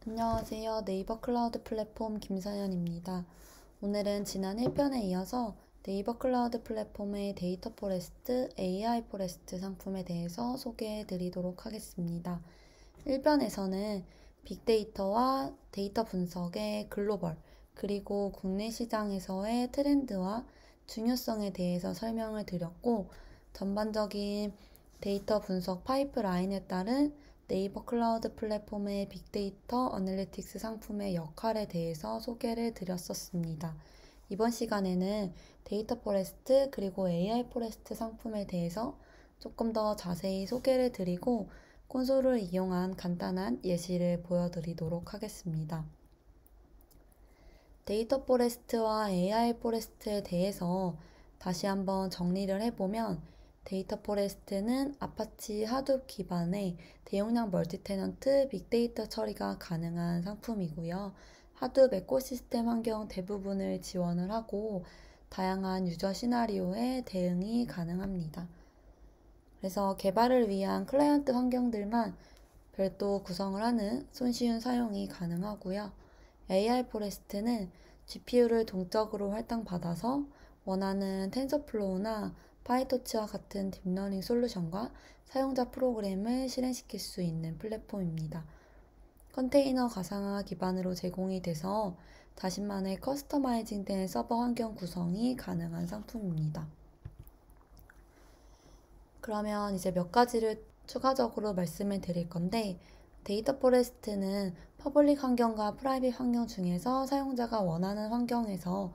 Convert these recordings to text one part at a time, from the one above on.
안녕하세요. 네이버 클라우드 플랫폼 김선현입니다. 오늘은 지난 1편에 이어서 네이버 클라우드 플랫폼의 데이터 포레스트, AI 포레스트 상품에 대해서 소개해 드리도록 하겠습니다. 1편에서는 빅데이터와 데이터 분석의 글로벌, 그리고 국내 시장에서의 트렌드와 중요성에 대해서 설명을 드렸고, 전반적인 데이터 분석 파이프라인에 따른 네이버 클라우드 플랫폼의 빅데이터 어널리틱스 상품의 역할에 대해서 소개를 드렸었습니다. 이번 시간에는 데이터 포레스트 그리고 AI 포레스트 상품에 대해서 조금 더 자세히 소개를 드리고 콘솔을 이용한 간단한 예시를 보여드리도록 하겠습니다. 데이터 포레스트와 AI 포레스트에 대해서 다시 한번 정리를 해보면 데이터 포레스트는 아파치 하둡 기반의 대용량 멀티테넌트 빅데이터 처리가 가능한 상품이고요. 하둡 에코시스템 환경 대부분을 지원을 하고 다양한 유저 시나리오에 대응이 가능합니다. 그래서 개발을 위한 클라이언트 환경들만 별도 구성을 하는 손쉬운 사용이 가능하고요. AI 포레스트는 GPU를 동적으로 할당받아서 원하는 텐서플로우나 파이토치와 같은 딥러닝 솔루션과 사용자 프로그램을 실행시킬 수 있는 플랫폼입니다. 컨테이너 가상화 기반으로 제공이 돼서 자신만의 커스터마이징된 서버 환경 구성이 가능한 상품입니다. 그러면 이제 몇 가지를 추가적으로 말씀을 드릴 건데, 데이터 포레스트는 퍼블릭 환경과 프라이빗 환경 중에서 사용자가 원하는 환경에서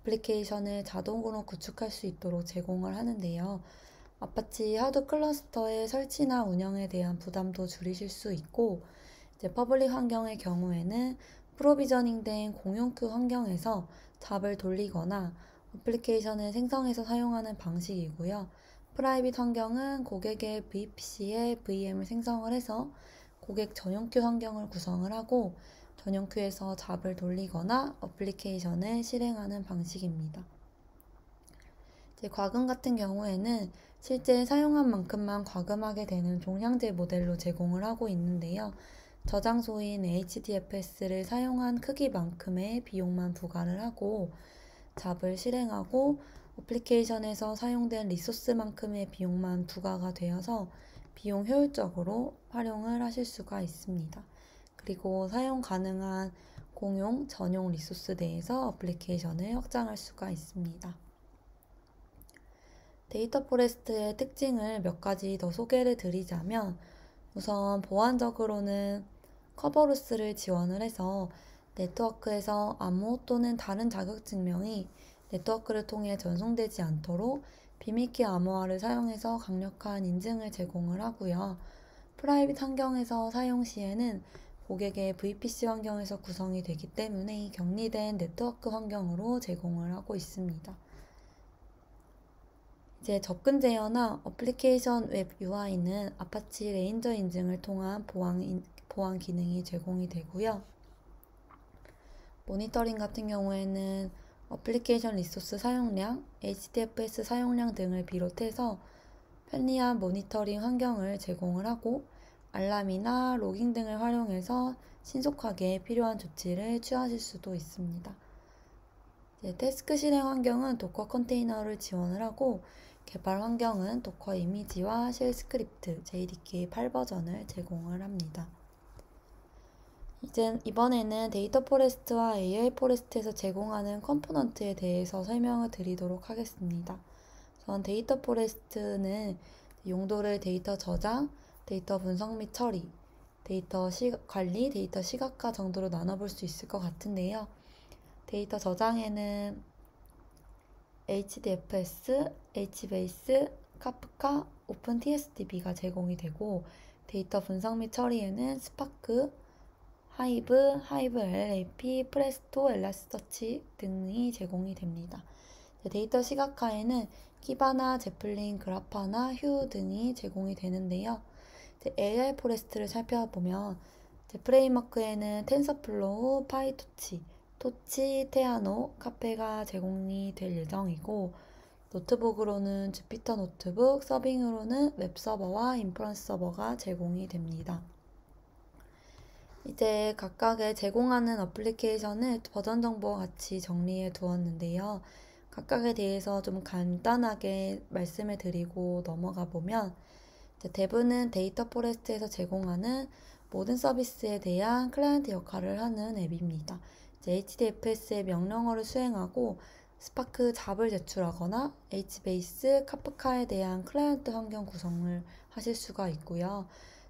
어플리케이션을 자동으로 구축할 수 있도록 제공을 하는데요. 아파치 하드 클러스터의 설치나 운영에 대한 부담도 줄이실 수 있고, 이제 퍼블릭 환경의 경우에는 프로비저닝된 공용 큐 환경에서 잡을 돌리거나 어플리케이션을 생성해서 사용하는 방식이고요. 프라이빗 환경은 고객의 VPC에 VM을 생성을 해서 고객 전용 큐 환경을 구성을 하고 전용 큐에서 잡을 돌리거나 어플리케이션을 실행하는 방식입니다. 이제 과금 같은 경우에는 실제 사용한 만큼만 과금하게 되는 종량제 모델로 제공을 하고 있는데요. 저장소인 HDFS를 사용한 크기만큼의 비용만 부과를 하고 잡을 실행하고 어플리케이션에서 사용된 리소스만큼의 비용만 부과가 되어서 비용 효율적으로 활용을 하실 수가 있습니다. 그리고 사용 가능한 공용, 전용 리소스 내에서 어플리케이션을 확장할 수가 있습니다. 데이터 포레스트의 특징을 몇 가지 더 소개를 드리자면 우선 보안적으로는 커버로스를 지원을 해서 네트워크에서 암호 또는 다른 자격증명이 네트워크를 통해 전송되지 않도록 비밀키 암호화를 사용해서 강력한 인증을 제공을 하고요. 프라이빗 환경에서 사용 시에는 고객의 VPC 환경에서 구성이 되기 때문에 격리된 네트워크 환경으로 제공을 하고 있습니다. 이제 접근 제어나 어플리케이션 웹 UI는 아파치 레인저 인증을 통한 보안 기능이 제공이 되고요. 모니터링 같은 경우에는 어플리케이션 리소스 사용량, HDFS 사용량 등을 비롯해서 편리한 모니터링 환경을 제공을 하고 알람이나 로깅 등을 활용해서 신속하게 필요한 조치를 취하실 수도 있습니다. 태스크 실행 환경은 도커 컨테이너를 지원을 하고 개발 환경은 도커 이미지와 쉘 스크립트 JDK 8버전을 제공을 합니다. 이번에는 데이터 포레스트와 AI 포레스트에서 제공하는 컴포넌트에 대해서 설명을 드리도록 하겠습니다. 우선 데이터 포레스트는 용도를 데이터 저장, 데이터 분석 및 처리, 데이터 관리, 데이터 시각화 정도로 나눠볼 수 있을 것 같은데요. 데이터 저장에는 HDFS, HBase, 카프카, 오픈TSDB가 제공이 되고 데이터 분석 및 처리에는 스파크, 하이브 LLAP, 프레스토, 엘라스터치 등이 제공이 됩니다. 데이터 시각화에는 키바나, 제플린, 그라파나, 휴 등이 제공이 되는데요. AI 포레스트를 살펴보면 프레임워크에는 텐서플로우, 파이토치, 토치, 테아노, 카페가 제공이 될 예정이고 노트북으로는 주피터 노트북, 서빙으로는 웹서버와 인퍼런스 서버가 제공이 됩니다. 이제 각각의 제공하는 어플리케이션을 버전 정보와 같이 정리해 두었는데요. 각각에 대해서 좀 간단하게 말씀을 드리고 넘어가 보면 이제 탭은 데이터 포레스트에서 제공하는 모든 서비스에 대한 클라이언트 역할을 하는 앱입니다. 이제 HDFS의 명령어를 수행하고 스파크 잡을 제출하거나 HBase, 카프카에 대한 클라이언트 환경 구성을 하실 수가 있고요.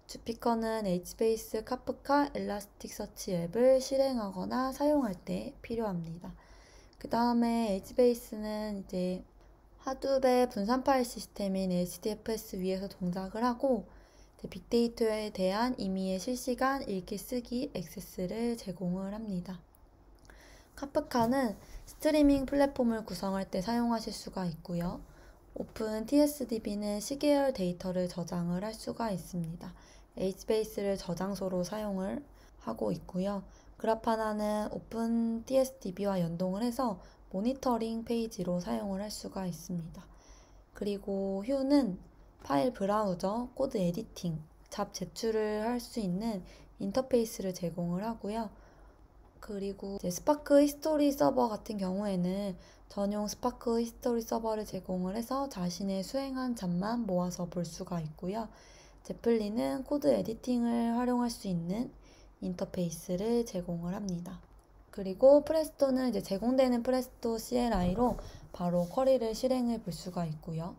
주피커는 HBase, 카프카, 엘라스틱서치 앱을 실행하거나 사용할 때 필요합니다. 그 다음에 HBase는 이제 하둡의 분산 파일 시스템인 HDFS 위에서 동작을 하고 빅데이터에 대한 임의의 실시간 읽기, 쓰기, 액세스를 제공을 합니다. 카프카는 스트리밍 플랫폼을 구성할 때 사용하실 수가 있고요. 오픈 TSDB는 시계열 데이터를 저장을 할 수가 있습니다. HBase를 저장소로 사용을 하고 있고요. 그라파나는 오픈 TSDB와 연동을 해서 모니터링 페이지로 사용을 할 수가 있습니다. 그리고 휴는 파일 브라우저, 코드 에디팅, 잡 제출을 할 수 있는 인터페이스를 제공을 하고요. 그리고 이제 스파크 히스토리 서버 같은 경우에는 전용 스파크 히스토리 서버를 제공을 해서 자신의 수행한 잡만 모아서 볼 수가 있고요. 제플린은 코드 에디팅을 활용할 수 있는 인터페이스를 제공을 합니다. 그리고 프레스토는 이제 제공되는 프레스토 CLI로 바로 쿼리를 실행해 볼 수가 있고요.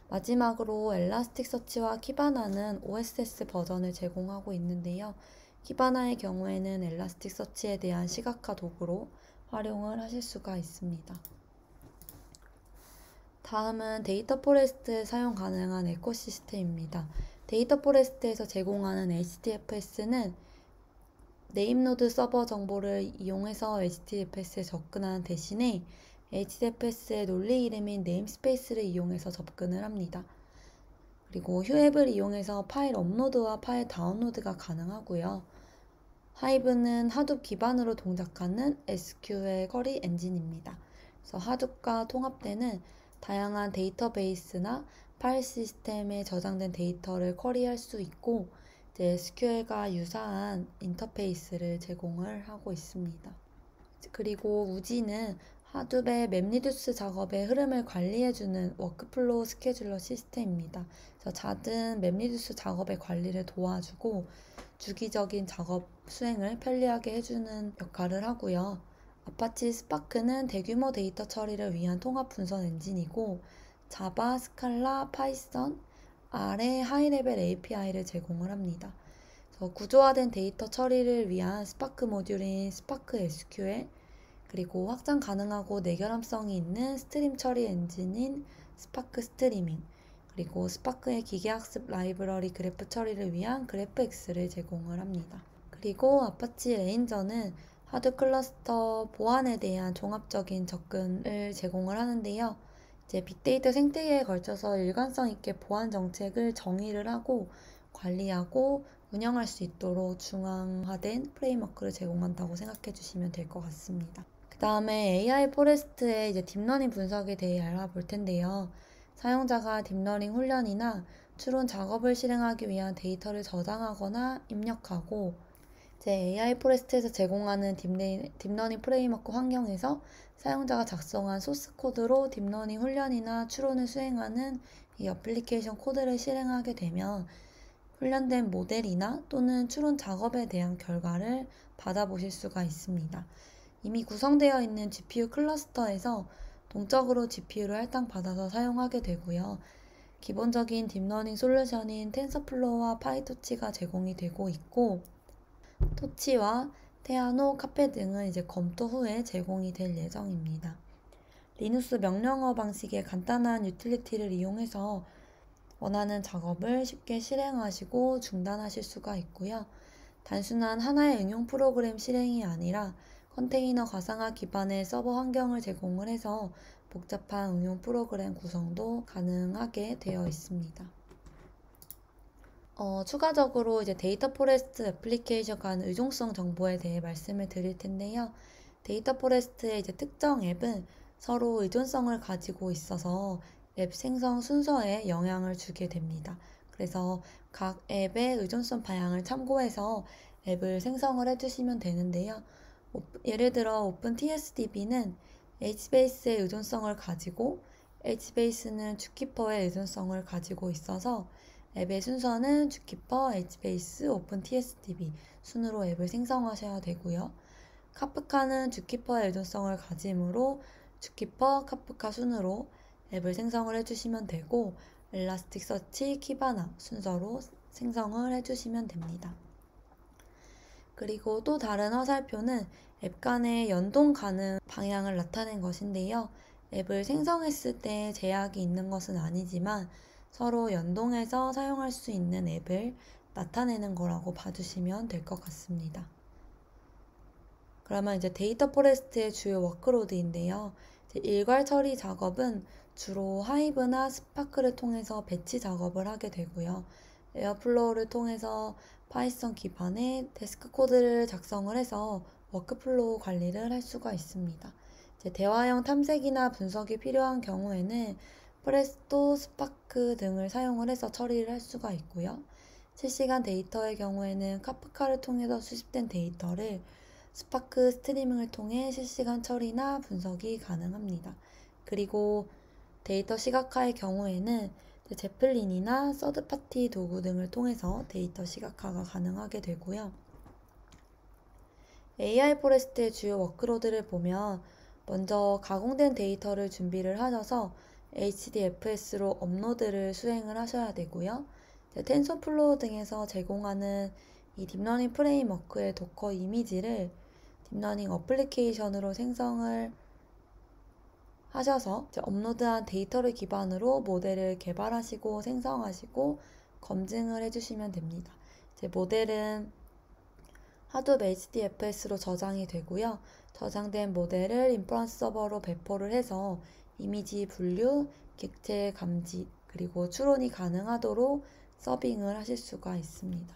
마지막으로 엘라스틱서치와 키바나는 OSS 버전을 제공하고 있는데요. 키바나의 경우에는 엘라스틱서치에 대한 시각화 도구로 활용을 하실 수가 있습니다. 다음은 데이터 포레스트에 사용 가능한 에코시스템입니다. 데이터 포레스트에서 제공하는 HDFS는 네임노드 서버 정보를 이용해서 HDFS에 접근하는 대신에 HDFS의 논리 이름인 네임스페이스를 이용해서 접근을 합니다. 그리고 휴앱을 이용해서 파일 업로드와 파일 다운로드가 가능하고요. 하이브는 하둡 기반으로 동작하는 SQL 쿼리 엔진입니다. 그래서 하둡과 통합되는 다양한 데이터베이스나 파일 시스템에 저장된 데이터를 쿼리할 수 있고 SQL과 유사한 인터페이스를 제공을 하고 있습니다. 그리고 우지는 하둡의 맵리듀스 작업의 흐름을 관리해주는 워크플로우 스케줄러 시스템입니다. 그래서 잦은 맵리듀스 작업의 관리를 도와주고 주기적인 작업 수행을 편리하게 해주는 역할을 하고요. 아파치 스파크는 대규모 데이터 처리를 위한 통합 분석 엔진이고 자바, 스칼라, 파이썬, R의 하이레벨 API를 제공을 합니다. 구조화된 데이터 처리를 위한 스파크 모듈인 스파크 SQL, 그리고 확장 가능하고 내결함성이 있는 스트림 처리 엔진인 스파크 스트리밍, 그리고 스파크의 기계학습 라이브러리 그래프 처리를 위한 그래프X를 제공을 합니다. 그리고 아파치 레인저는 하드 클러스터 보안에 대한 종합적인 접근을 제공을 하는데요. 이제 빅데이터 생태계에 걸쳐서 일관성 있게 보안 정책을 정의를 하고 관리하고 운영할 수 있도록 중앙화된 프레임워크를 제공한다고 생각해 주시면 될 것 같습니다. 그 다음에 AI 포레스트의 이제 딥러닝 분석에 대해 알아볼 텐데요. 사용자가 딥러닝 훈련이나 추론 작업을 실행하기 위한 데이터를 저장하거나 입력하고 이제 AI 포레스트에서 제공하는 딥러닝 프레임워크 환경에서 사용자가 작성한 소스 코드로 딥러닝 훈련이나 추론을 수행하는 이 어플리케이션 코드를 실행하게 되면 훈련된 모델이나 또는 추론 작업에 대한 결과를 받아보실 수가 있습니다. 이미 구성되어 있는 GPU 클러스터에서 동적으로 GPU를 할당받아서 사용하게 되고요. 기본적인 딥러닝 솔루션인 텐서플로우와 파이토치가 제공이 되고 있고 토치와 테아노, 카페 등은 이제 검토 후에 제공이 될 예정입니다. 리눅스 명령어 방식의 간단한 유틸리티를 이용해서 원하는 작업을 쉽게 실행하시고 중단하실 수가 있고요. 단순한 하나의 응용 프로그램 실행이 아니라 컨테이너 가상화 기반의 서버 환경을 제공을 해서 복잡한 응용 프로그램 구성도 가능하게 되어 있습니다. 추가적으로 이제 데이터 포레스트 애플리케이션 간 의존성 정보에 대해 말씀을 드릴 텐데요. 데이터 포레스트의 이제 특정 앱은 서로 의존성을 가지고 있어서 앱 생성 순서에 영향을 주게 됩니다. 그래서 각 앱의 의존성 방향을 참고해서 앱을 생성을 해주시면 되는데요. 예를 들어 오픈TSDB는 HBase의 의존성을 가지고 HBase는 주키퍼의 의존성을 가지고 있어서 앱의 순서는 주키퍼, HBase, 오픈TSDB 순으로 앱을 생성하셔야 되고요. 카프카는 주키퍼의 의존성을 가지므로 주키퍼, 카프카 순으로 앱을 생성을 해주시면 되고 엘라스틱서치, 키바나 순서로 생성을 해주시면 됩니다. 그리고 또 다른 화살표는 앱 간의 연동 가능 방향을 나타낸 것인데요. 앱을 생성했을 때 제약이 있는 것은 아니지만 서로 연동해서 사용할 수 있는 앱을 나타내는 거라고 봐주시면 될 것 같습니다. 그러면 이제 데이터 포레스트의 주요 워크로드인데요. 일괄 처리 작업은 주로 하이브나 스파크를 통해서 배치 작업을 하게 되고요. 에어플로우를 통해서 파이썬 기반의 데스크 코드를 작성을 해서 워크플로우 관리를 할 수가 있습니다. 대화형 탐색이나 분석이 필요한 경우에는 프레스토, 스파크 등을 사용을 해서 처리를 할 수가 있고요. 실시간 데이터의 경우에는 카프카를 통해서 수집된 데이터를 스파크 스트리밍을 통해 실시간 처리나 분석이 가능합니다. 그리고 데이터 시각화의 경우에는 제플린이나 서드파티 도구 등을 통해서 데이터 시각화가 가능하게 되고요. AI 포레스트의 주요 워크로드를 보면 먼저 가공된 데이터를 준비를 하셔서 HDFS로 업로드를 수행을 하셔야 되고요. 텐서플로우 등에서 제공하는 이 딥러닝 프레임워크의 도커 이미지를 딥러닝 어플리케이션으로 생성을 하셔서 업로드한 데이터를 기반으로 모델을 개발하시고 생성하시고 검증을 해주시면 됩니다. 모델은 하둡 HDFS로 저장이 되고요. 저장된 모델을 인퍼런스 서버로 배포를 해서 이미지 분류, 객체 감지, 그리고 추론이 가능하도록 서빙을 하실 수가 있습니다.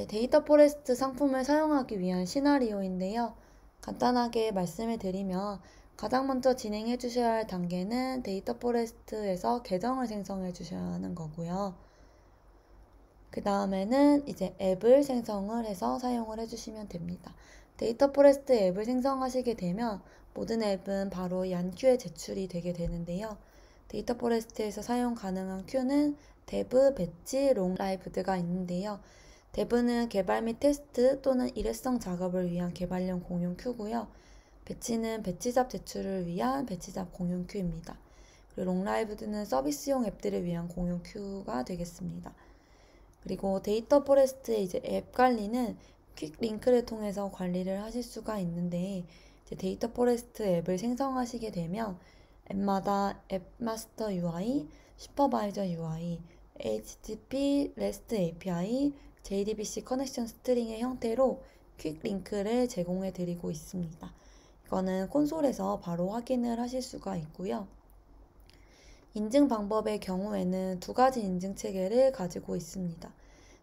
데이터 포레스트 상품을 사용하기 위한 시나리오인데요. 간단하게 말씀을 드리면 가장 먼저 진행해 주셔야 할 단계는 데이터 포레스트에서 계정을 생성해 주셔야 하는 거고요. 그 다음에는 이제 앱을 생성을 해서 사용을 해주시면 됩니다. 데이터 포레스트 앱을 생성하시게 되면 모든 앱은 바로 얀큐에 제출이 되게 되는데요. 데이터 포레스트에서 사용 가능한 큐는 데브, 배치, 롱라이브드가 있는데요. 데브는 개발 및 테스트 또는 일회성 작업을 위한 개발용 공용 큐고요. 배치는 배치잡 제출을 위한 배치잡 공용 큐입니다. 그리고 롱라이브드는 서비스용 앱들을 위한 공용 큐가 되겠습니다. 그리고 데이터 포레스트의 이제 앱 관리는 퀵 링크를 통해서 관리를 하실 수가 있는데 이제 데이터 포레스트 앱을 생성하시게 되면 앱마다 앱 마스터 UI, 슈퍼바이저 UI, HTTP, REST API, JDBC 커넥션 스트링의 형태로 퀵 링크를 제공해 드리고 있습니다. 이거는 콘솔에서 바로 확인을 하실 수가 있고요. 인증 방법의 경우에는 두 가지 인증 체계를 가지고 있습니다.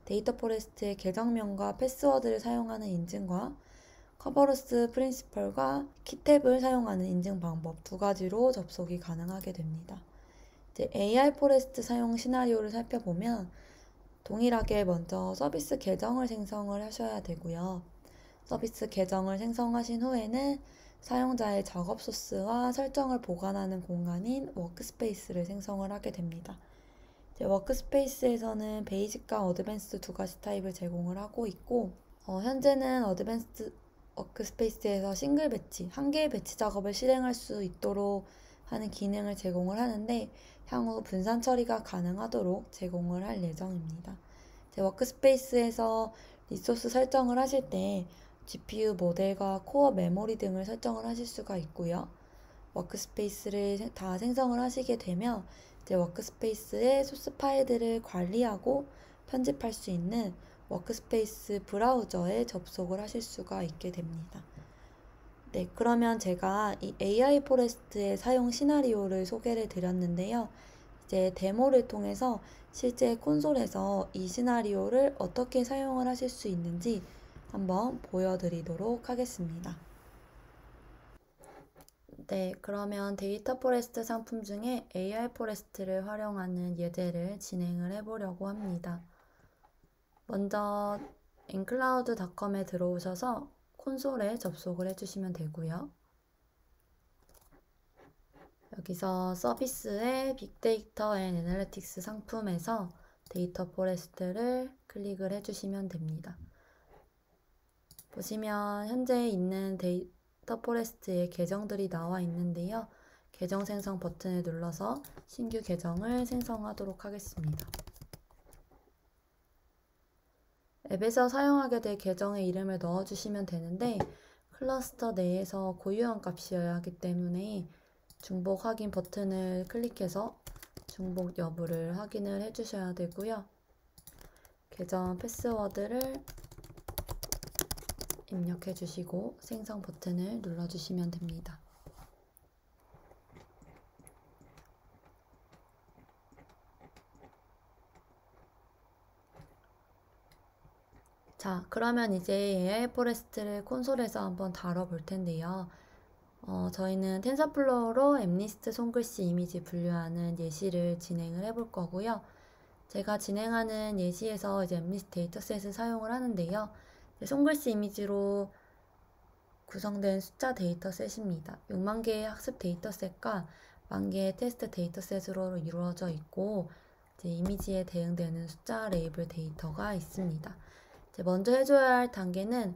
데이터 포레스트의 계정명과 패스워드를 사용하는 인증과 커버로스 프린시펄과 키탭을 사용하는 인증 방법 두 가지로 접속이 가능하게 됩니다. AI 포레스트 사용 시나리오를 살펴보면 동일하게 먼저 서비스 계정을 생성을 하셔야 되고요. 서비스 계정을 생성하신 후에는 사용자의 작업 소스와 설정을 보관하는 공간인 워크스페이스를 생성을 하게 됩니다. 워크스페이스에서는 베이직과 어드밴스드 두 가지 타입을 제공을 하고 있고 현재는 어드밴스드 워크스페이스에서 싱글 배치, 한 개의 배치 작업을 실행할 수 있도록 하는 기능을 제공을 하는데 향후 분산 처리가 가능하도록 제공을 할 예정입니다. 워크스페이스에서 리소스 설정을 하실 때 GPU 모델과 코어 메모리 등을 설정을 하실 수가 있고요. 워크스페이스를 다 생성을 하시게 되면 이제 워크스페이스의 소스 파일들을 관리하고 편집할 수 있는 워크스페이스 브라우저에 접속을 하실 수가 있게 됩니다. 네, 그러면 제가 이 AI 포레스트의 사용 시나리오를 소개를 드렸는데요. 이제 데모를 통해서 실제 콘솔에서 이 시나리오를 어떻게 사용을 하실 수 있는지 한번 보여드리도록 하겠습니다. 네, 그러면 데이터 포레스트 상품 중에 AI 포레스트를 활용하는 예제를 진행을 해보려고 합니다. 먼저 ncloud.com에 들어오셔서 콘솔에 접속을 해주시면 되고요. 여기서 서비스의 빅데이터 앤 애널리틱스 상품에서 데이터 포레스트를 클릭을 해주시면 됩니다. 보시면 현재 있는 데이터 포레스트의 계정들이 나와 있는데요. 계정 생성 버튼을 눌러서 신규 계정을 생성하도록 하겠습니다. 앱에서 사용하게 될 계정의 이름을 넣어주시면 되는데 클러스터 내에서 고유한 값이어야 하기 때문에 중복 확인 버튼을 클릭해서 중복 여부를 확인을 해주셔야 되고요. 계정 패스워드를 입력해 주시고 생성 버튼을 눌러주시면 됩니다. 자, 그러면 이제 AI 포레스트를 콘솔에서 한번 다뤄볼 텐데요. 저희는 텐서플로우로 앱리스트 손글씨 이미지 분류하는 예시를 진행을 해볼 거고요. 제가 진행하는 예시에서 이제 앱리스트 데이터셋을 사용을 하는데요. 손글씨 이미지로 구성된 숫자 데이터셋입니다. 6만 개의 학습 데이터셋과 1만 개의 테스트 데이터셋으로 이루어져 있고 이제 이미지에 대응되는 숫자 레이블 데이터가 있습니다. 이제 먼저 해줘야 할 단계는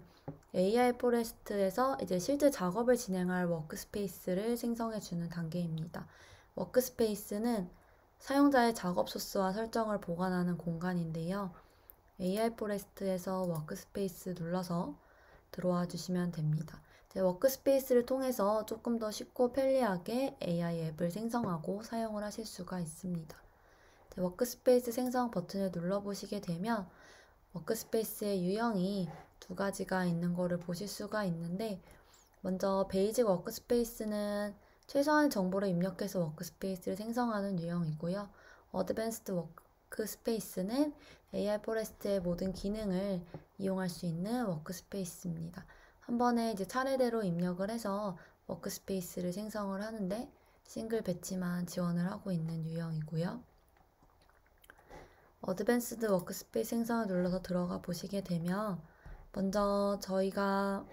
AI 포레스트에서 이제 실제 작업을 진행할 워크스페이스를 생성해주는 단계입니다. 워크스페이스는 사용자의 작업 소스와 설정을 보관하는 공간인데요. AI 포레스트에서 워크스페이스 눌러서 들어와 주시면 됩니다. 워크스페이스를 통해서 조금 더 쉽고 편리하게 AI 앱을 생성하고 사용을 하실 수가 있습니다. 워크스페이스 생성 버튼을 눌러보시게 되면 워크스페이스의 유형이 두 가지가 있는 거를 보실 수가 있는데 먼저 베이직 워크스페이스는 최소한의 정보를 입력해서 워크스페이스를 생성하는 유형이고요. 어드밴스드 워크스페이스는 AI 포레스트의 모든 기능을 이용할 수 있는 워크스페이스입니다. 한 번에 이제 차례대로 입력을 해서 워크스페이스를 생성을 하는데 싱글 배치만 지원을 하고 있는 유형이고요. 어드밴스드 워크스페이스 생성을 눌러서 들어가 보시게 되면 먼저 저희가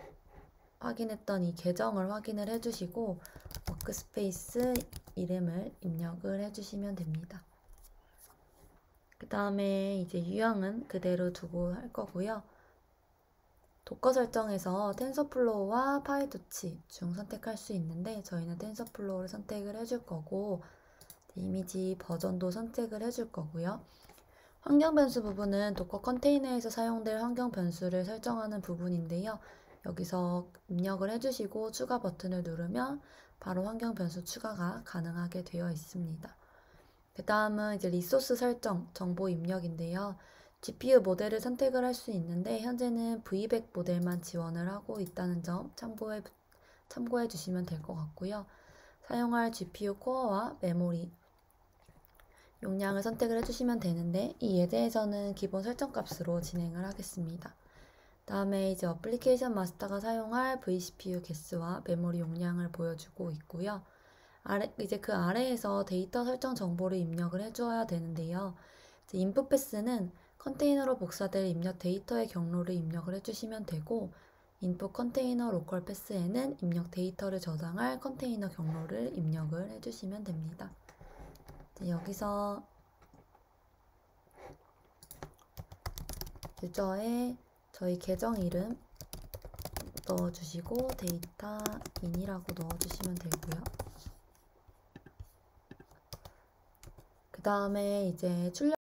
확인했던 이 계정을 확인을 해주시고 워크스페이스 이름을 입력을 해주시면 됩니다. 그 다음에 이제 유형은 그대로 두고 할 거고요. 도커 설정에서 텐서플로우와 파이토치 중 선택할 수 있는데 저희는 텐서플로우를 선택을 해줄 거고 이미지 버전도 선택을 해줄 거고요. 환경 변수 부분은 도커 컨테이너에서 사용될 환경 변수를 설정하는 부분인데요. 여기서 입력을 해주시고 추가 버튼을 누르면 바로 환경 변수 추가가 가능하게 되어 있습니다. 그 다음은 이제 리소스 설정, 정보 입력인데요. GPU 모델을 선택을 할 수 있는데 현재는 V100 모델만 지원을 하고 있다는 점 참고해 주시면 될 것 같고요. 사용할 GPU 코어와 메모리 용량을 선택을 해주시면 되는데 이 예제에서는 기본 설정 값으로 진행을 하겠습니다. 다음에 이제 어플리케이션 마스터가 사용할 vCPU 개수와 메모리 용량을 보여주고 있고요. 이제 그 아래에서 데이터 설정 정보를 입력을 해주어야 되는데요. 이제 인풋 패스는 컨테이너로 복사될 입력 데이터의 경로를 입력을 해주시면 되고 인풋 컨테이너 로컬 패스에는 입력 데이터를 저장할 컨테이너 경로를 입력을 해주시면 됩니다. 여기서 유저의 저희 계정 이름 넣어주시고 데이터 인이라고 넣어주시면 되고요. 그 다음에 이제 출력